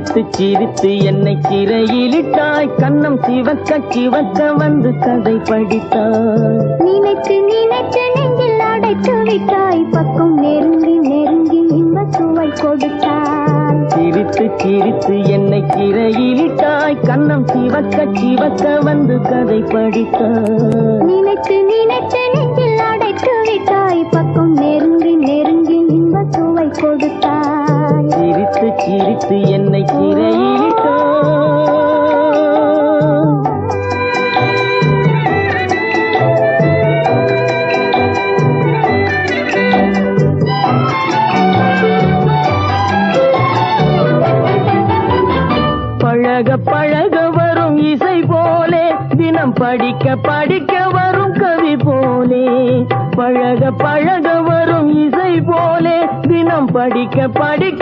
சிரித்து சிரித்து என்னை சிறையிலிட்டாய், கன்னம் சிவக்க சிவக்க வந்து கதை படித்தாய். நினைத்து நினைத்து நெஞ்சில் அடைத்து விட்டாய், பக்கம் நெருங்கி நெருங்கி இன்ப சுவை கொடுத்தாய். சிரித்து சிரித்து என்னை சிறையிலிட்டாய், கன்னம் சிவக்க சிவக்க வந்து கதை படித்தாய். நினைத்து நினைத்து நெஞ்சில் அடைத்து விட்டாய், பக்கம் நெருங்கி நெருங்கி இன்ப சுவை கொடுத்தாய். சிரித்து சிரித்து என்னை சிறையிலிட்டாய். பழக பழக வரும் இசை போலே, தினம் படிக்க படிக்க வரும் கவி போலே. பழக பழக வரும் இசை போலே, தினம் படிக்க படிக்க